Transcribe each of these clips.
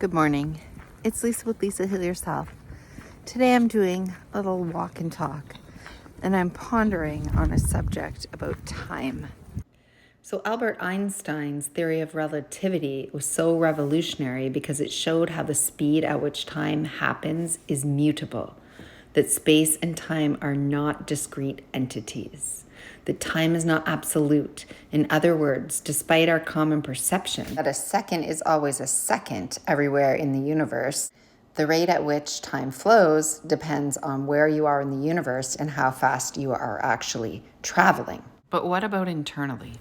Good morning. It's Lisa with Lisahealyourself. Today I'm doing a little walk and talk, and I'm pondering on a subject about time. So Albert Einstein's theory of relativity was so revolutionary because it showed how the speed at which time happens is mutable, that space and time are not discrete entities, that time is not absolute. In other words, despite our common perception that a second is always a second everywhere in the universe, the rate at which time flows depends on where you are in the universe and how fast you are actually traveling. But what about internally?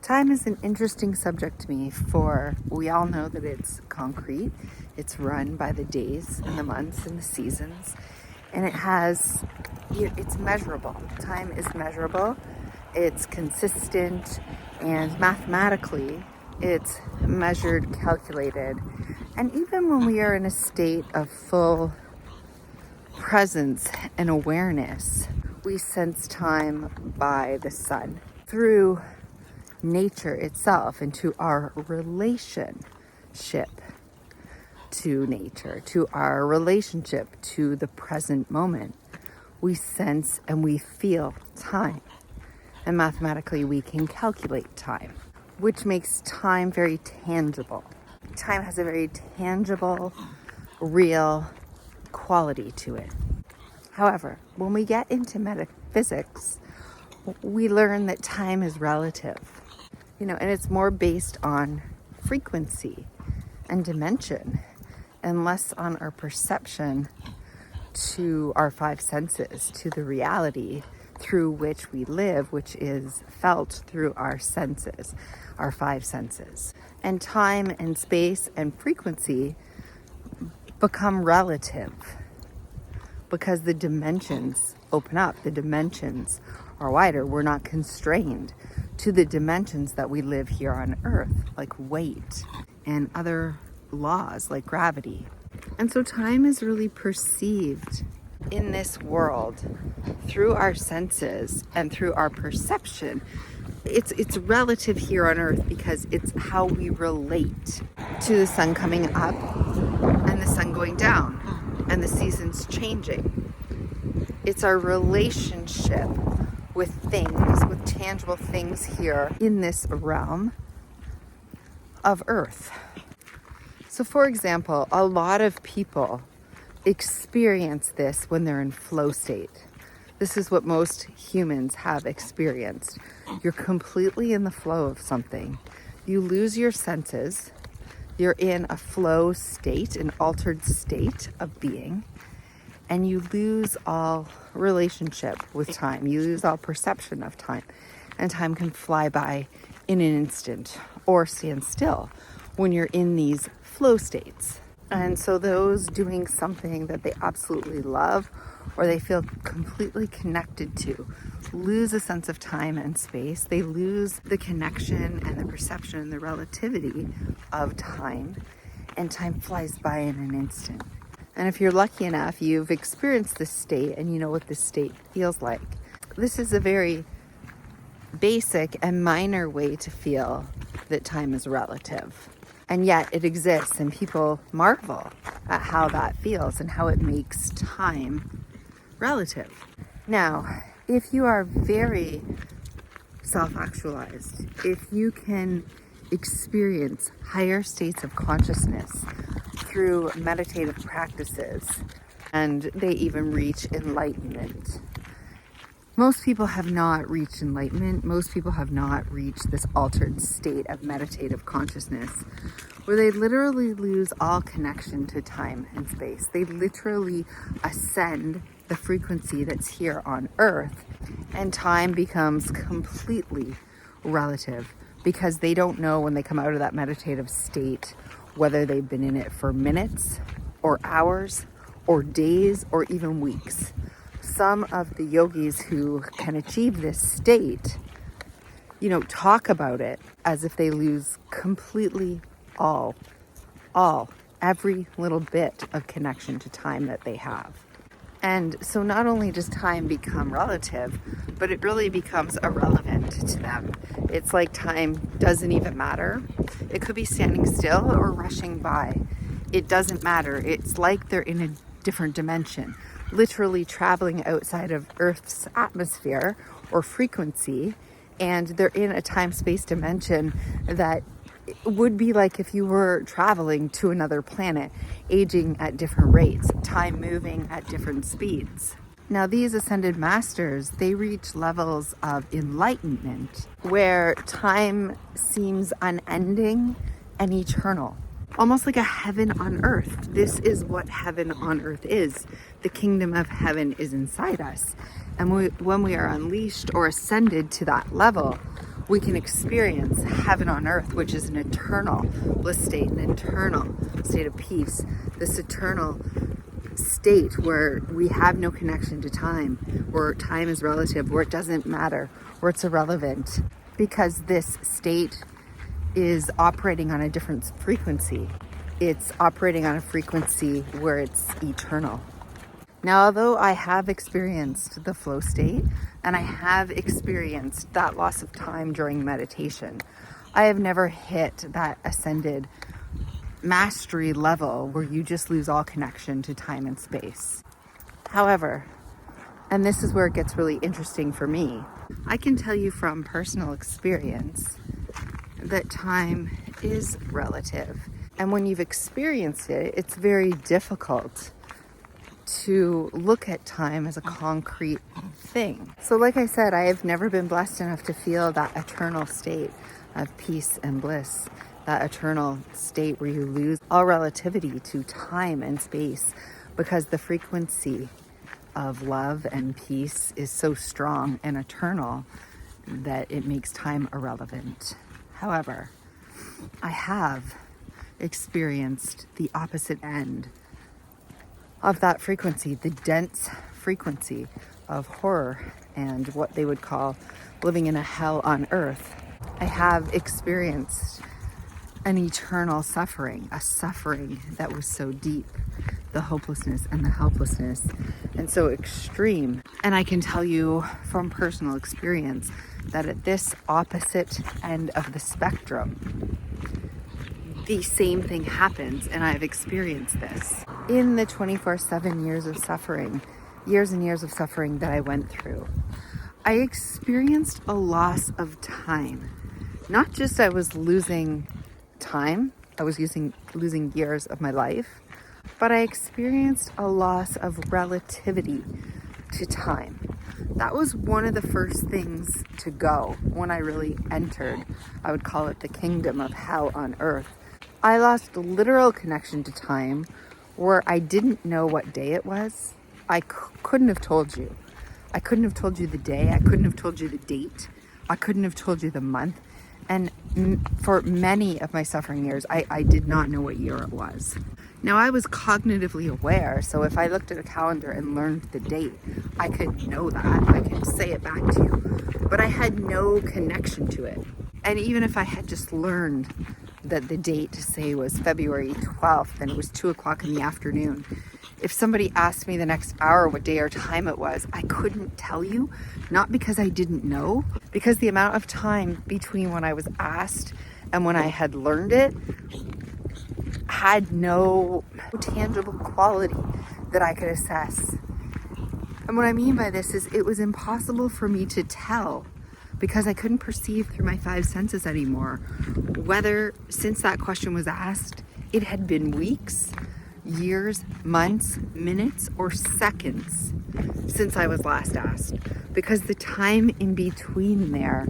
Time is an interesting subject to me, for we all know that it's concrete. It's run by the days and the months and the seasons, and it's measurable. Time is measurable, it's consistent, and mathematically it's measured, calculated. And even when we are in a state of full presence and awareness, we sense time by the sun through nature itself and to our relationship to nature, to our relationship to the present moment. We sense and we feel time. And mathematically we can calculate time, which makes time very tangible. Time has a very tangible, real quality to it. However, when we get into metaphysics, we learn that time is relative. And it's more based on frequency and dimension and less on our perception to our five senses, to the reality through which we live, which is felt through our senses, our five senses. And time and space and frequency become relative because the dimensions open up, the dimensions are wider. We're not constrained to the dimensions that we live here on Earth, like weight and other laws like gravity. And so time is really perceived in this world through our senses and through our perception. It's relative here on Earth because it's how we relate to the sun coming up and the sun going down and the seasons changing. It's our relationship with things, with tangible things here in this realm of Earth. So for example, a lot of people experience this when they're in flow state. This is what most humans have experienced. You're completely in the flow of something. You lose your senses. You're in a flow state, an altered state of being. And you lose all relationship with time. You lose all perception of time. And time can fly by in an instant or stand still when you're in these flow states. And so those doing something that they absolutely love or they feel completely connected to lose a sense of time and space. They lose the connection and the perception and the relativity of time. And time flies by in an instant. And if you're lucky enough, you've experienced this state and you know what this state feels like. This is a very basic and minor way to feel that time is relative. And yet it exists, and people marvel at how that feels and how it makes time relative. Now, if you are very self-actualized, if you can experience higher states of consciousness through meditative practices, and they even reach enlightenment. Most people have not reached enlightenment. Most people have not reached this altered state of meditative consciousness where they literally lose all connection to time and space. They literally ascend the frequency that's here on Earth, and time becomes completely relative because they don't know when they come out of that meditative state whether they've been in it for minutes or hours or days or even weeks. Some of the yogis who can achieve this state, talk about it as if they lose completely every little bit of connection to time that they have. And so not only does time become relative, but it really becomes irrelevant to them. It's like time doesn't even matter. It could be standing still or rushing by. it doesn't matter. It's like they're in a different dimension, literally traveling outside of Earth's atmosphere or frequency, and they're in a time-space dimension that would be like if you were traveling to another planet, aging at different rates, time moving at different speeds. Now, these ascended masters, they reach levels of enlightenment where time seems unending and eternal, almost like a heaven on earth. This is what heaven on earth is. The kingdom of heaven is inside us. And when we are unleashed or ascended to that level, we can experience heaven on earth, which is an eternal bliss state, an eternal state of peace, this eternal state where we have no connection to time, where time is relative, where it doesn't matter, where it's irrelevant, because this state is operating on a different frequency. It's operating on a frequency where it's eternal. Now, although I have experienced the flow state and I have experienced that loss of time during meditation, I have never hit that ascended mastery level where you just lose all connection to time and space. However, and this is where it gets really interesting for me, I can tell you from personal experience that time is relative. And when you've experienced it, it's very difficult to look at time as a concrete thing. So like I said, I have never been blessed enough to feel that eternal state of peace and bliss, that eternal state where you lose all relativity to time and space, because the frequency of love and peace is so strong and eternal that it makes time irrelevant. However, I have experienced the opposite end of that frequency, the dense frequency of horror and what they would call living in a hell on earth. I have experienced an eternal suffering, a suffering that was so deep, the hopelessness and the helplessness, and so extreme. And I can tell you from personal experience that at this opposite end of the spectrum, the same thing happens, and I've experienced this. In the 24/7 years of suffering, years and years of suffering that I went through, I experienced a loss of time. Not just I was losing time, I was losing years of my life, but I experienced a loss of relativity to time. That was one of the first things to go when I really entered, I would call it the kingdom of hell on earth. I lost literal connection to time where I didn't know what day it was. I couldn't have told you. I couldn't have told you the day. I couldn't have told you the date. I couldn't have told you the month. And for many of my suffering years, I did not know what year it was. Now, I was cognitively aware, so if I looked at a calendar and learned the date, I could know that. I could say it back to you. But I had no connection to it. And even if I had just learned that the date, say, was February 12th and it was 2 o'clock in the afternoon, if somebody asked me the next hour what day or time it was, I couldn't tell you, not because I didn't know, because the amount of time between when I was asked and when I had learned it had no tangible quality that I could assess. And what I mean by this is it was impossible for me to tell, because I couldn't perceive through my five senses anymore, whether since that question was asked, it had been weeks, years, months, minutes, or seconds since I was last asked, because the time in between there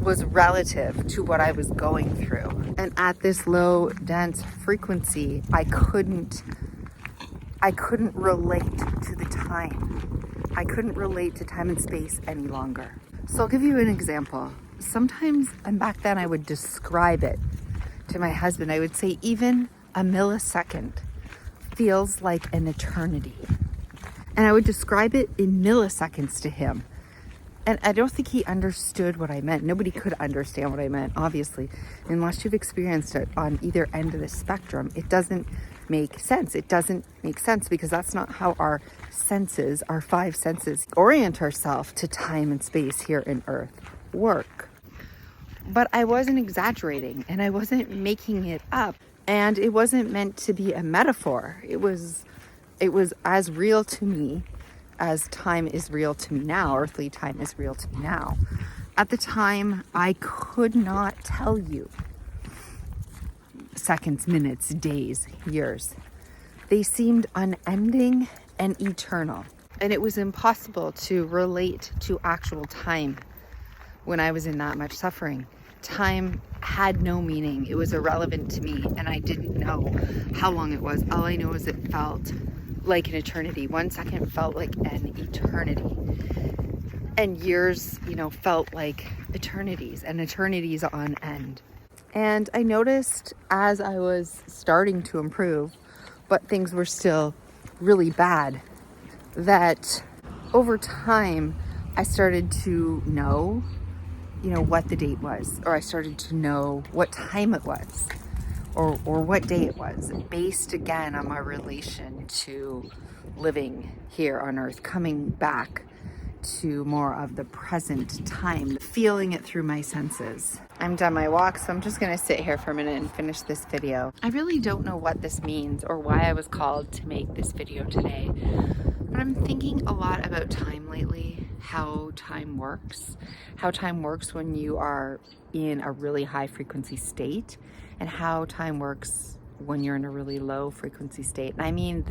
was relative to what I was going through. And at this low, dense frequency, I couldn't relate to the time. I couldn't relate to time and space any longer. So I'll give you an example. Sometimes, and back then I would describe it to my husband. I would say even a millisecond feels like an eternity. And I would describe it in milliseconds to him. And I don't think he understood what I meant. Nobody could understand what I meant, obviously, unless you've experienced it on either end of the spectrum. It doesn't make sense. It doesn't make sense because that's not how our senses, our five senses, orient ourselves to time and space here in Earth work. But I wasn't exaggerating and I wasn't making it up. And it wasn't meant to be a metaphor. It was as real to me as time is real to me now, earthly time is real to me now. At the time, I could not tell you seconds, minutes, days, years. They seemed unending and eternal. And it was impossible to relate to actual time when I was in that much suffering. Time had no meaning. It was irrelevant to me, and I didn't know how long it was. All I know is it felt like an eternity. 1 second felt like an eternity. And years, felt like eternities, and eternities on end. And I noticed as I was starting to improve, but things were still really bad, that over time I started to know what the date was, or I started to know what time it was, or what day it was, based again on my relation to living here on earth, coming back to more of the present time, feeling it through my senses. I'm done my walk, so I'm just gonna sit here for a minute and finish this video. I really don't know what this means or why I was called to make this video today, but I'm thinking a lot about time lately, how time works when you are in a really high frequency state, and how time works when you're in a really low frequency state. And I mean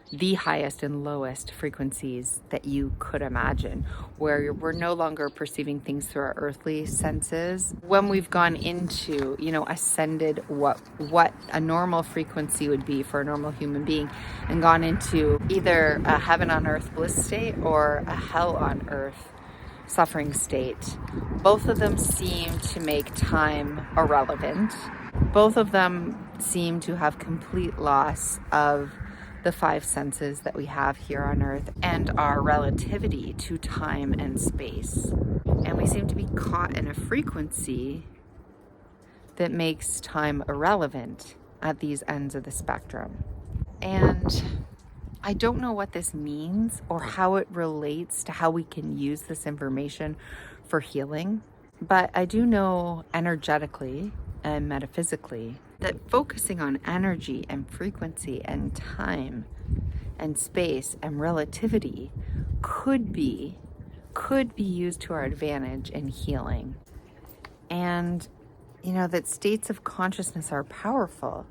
the highest and lowest frequencies that you could imagine, where we're no longer perceiving things through our earthly senses. When we've gone into, ascended what a normal frequency would be for a normal human being, and gone into either a heaven on earth bliss state or a hell on earth suffering state. Both of them seem to make time irrelevant. Both of them seem to have complete loss of the 5 senses that we have here on earth and our relativity to time and space. And we seem to be caught in a frequency that makes time irrelevant at these ends of the spectrum. And I don't know what this means or how it relates to how we can use this information for healing, but I do know energetically and metaphysically that focusing on energy and frequency and time and space and relativity could be used to our advantage in healing. And that states of consciousness are powerful.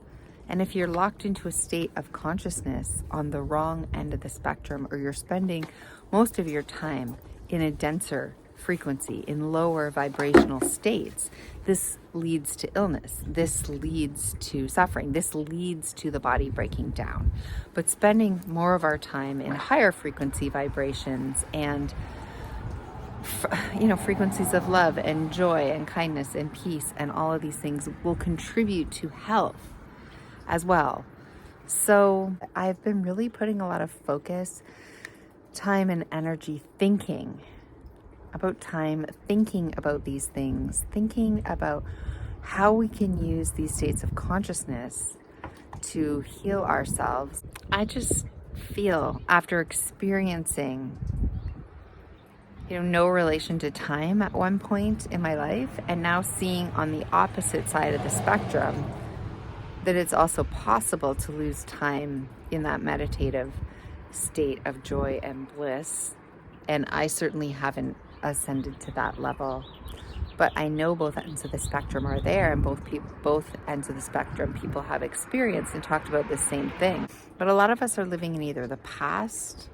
And if you're locked into a state of consciousness on the wrong end of the spectrum, or you're spending most of your time in a denser frequency, in lower vibrational states, this leads to illness. This leads to suffering. This leads to the body breaking down. But spending more of our time in higher frequency vibrations and frequencies of love and joy and kindness and peace and all of these things will contribute to health as well. So I've been really putting a lot of focus, time, and energy thinking about time, thinking about these things, thinking about how we can use these states of consciousness to heal ourselves. I just feel, after experiencing no relation to time at one point in my life, and now seeing on the opposite side of the spectrum that it's also possible to lose time in that meditative state of joy and bliss. And I certainly haven't ascended to that level, but I know both ends of the spectrum are there, and both ends of the spectrum people have experienced and talked about the same thing. But a lot of us are living in either the past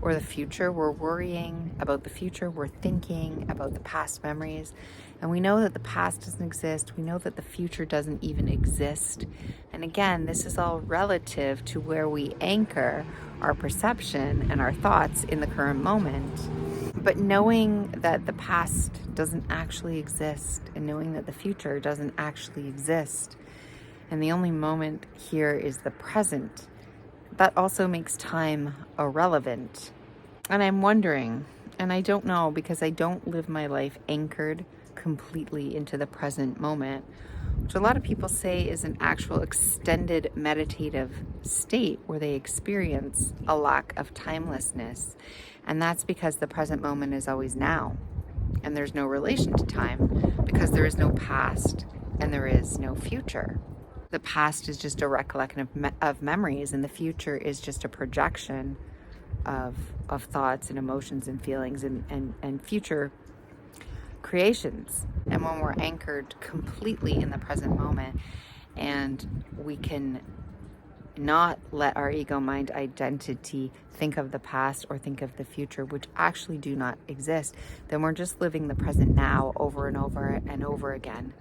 or the future. We're worrying about the future. We're thinking about the past memories. And we know that the past doesn't exist. We know that the future doesn't even exist. And again, this is all relative to where we anchor our perception and our thoughts in the current moment. But knowing that the past doesn't actually exist, and knowing that the future doesn't actually exist, and the only moment here is the present, that also makes time irrelevant. And I'm wondering, and I don't know, because I don't live my life anchored completely into the present moment, which a lot of people say is an actual extended meditative state where they experience a lack of timelessness. And that's because the present moment is always now, and there's no relation to time, because there is no past and there is no future. The past is just a recollection of memories, and the future is just a projection of thoughts and emotions and feelings and future creations. And when we're anchored completely in the present moment, and we can not let our ego mind identity think of the past or think of the future, which actually do not exist, then we're just living the present now over and over and over again.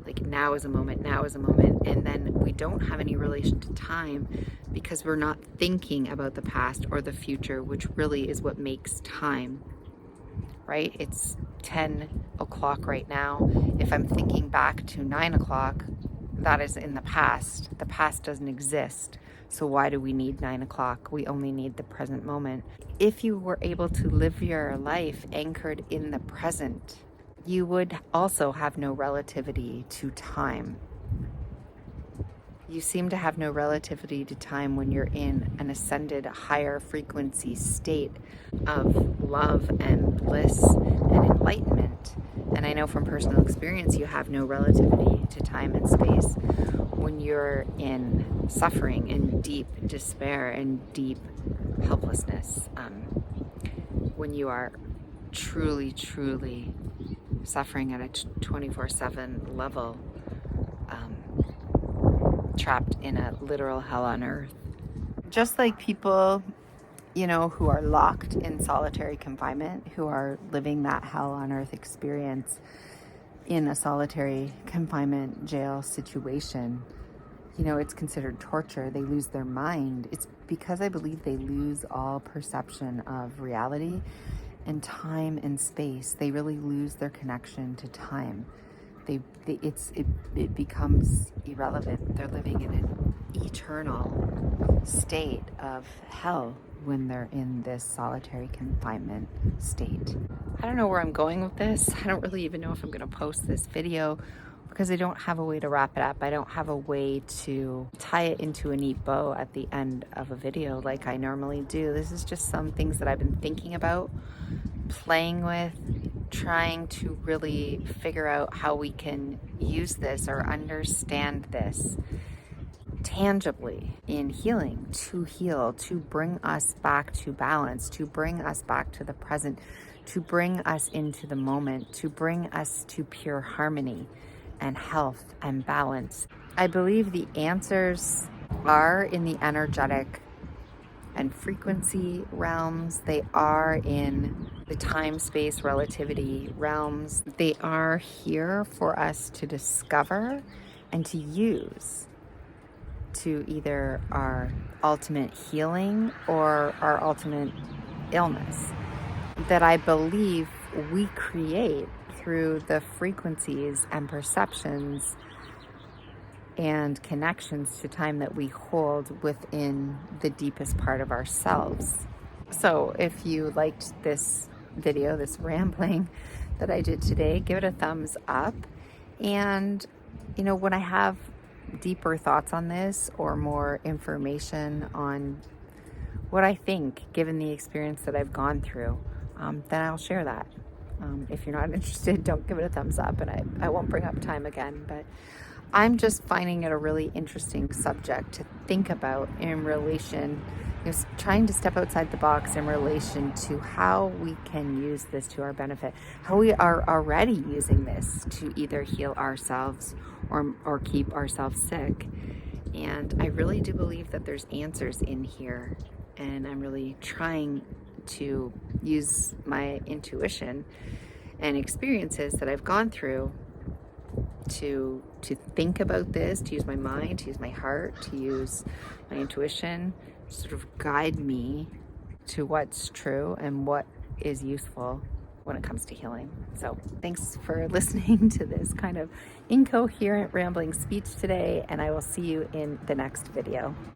Like, now is a moment, now is a moment. And then we don't have any relation to time because we're not thinking about the past or the future, which really is what makes time, right? It's 10 o'clock right now. If I'm thinking back to 9 o'clock, that is in the past. The past doesn't exist. So why do we need 9 o'clock? We only need the present moment. If you were able to live your life anchored in the present, you would also have no relativity to time. You seem to have no relativity to time when you're in an ascended, higher frequency state of love and bliss and enlightenment. And I know from personal experience, you have no relativity to time and space when you're in suffering and deep despair and deep helplessness. When you are truly, truly suffering at a 24/7 level, trapped in a literal hell on earth. Just like people, who are locked in solitary confinement, who are living that hell on earth experience in a solitary confinement jail situation, it's considered torture. They lose their mind. It's because I believe they lose all perception of reality and time and space. They really lose their connection to time. It becomes irrelevant. They're living in an eternal state of hell when they're in this solitary confinement state. I don't know where I'm going with this. I don't really even know if I'm going to post this video because I don't have a way to wrap it up. I don't have a way to tie it into a neat bow at the end of a video like I normally do. This is just some things that I've been thinking about, playing with, trying to really figure out how we can use this or understand this tangibly in healing, to heal, to bring us back to balance, to bring us back to the present, to bring us into the moment, to bring us to pure harmony and health and balance. I believe the answers are in the energetic and frequency realms. They are in the time-space relativity realms. They are here for us to discover and to use to either our ultimate healing or our ultimate illness, that I believe we create through the frequencies and perceptions and connections to time that we hold within the deepest part of ourselves. So if you liked this video, this rambling that I did today, give it a thumbs up. And when I have deeper thoughts on this or more information on what I think, given the experience that I've gone through, then I'll share that. If you're not interested, don't give it a thumbs up, and I won't bring up time again. But I'm just finding it a really interesting subject to think about in relation, trying to step outside the box in relation to how we can use this to our benefit, how we are already using this to either heal ourselves or keep ourselves sick. And I really do believe that there's answers in here, and I'm really trying to use my intuition and experiences that I've gone through to think about this, to use my mind, to use my heart, to use my intuition, sort of guide me to what's true and what is useful when it comes to healing. So thanks for listening to this kind of incoherent, rambling speech today, and I will see you in the next video.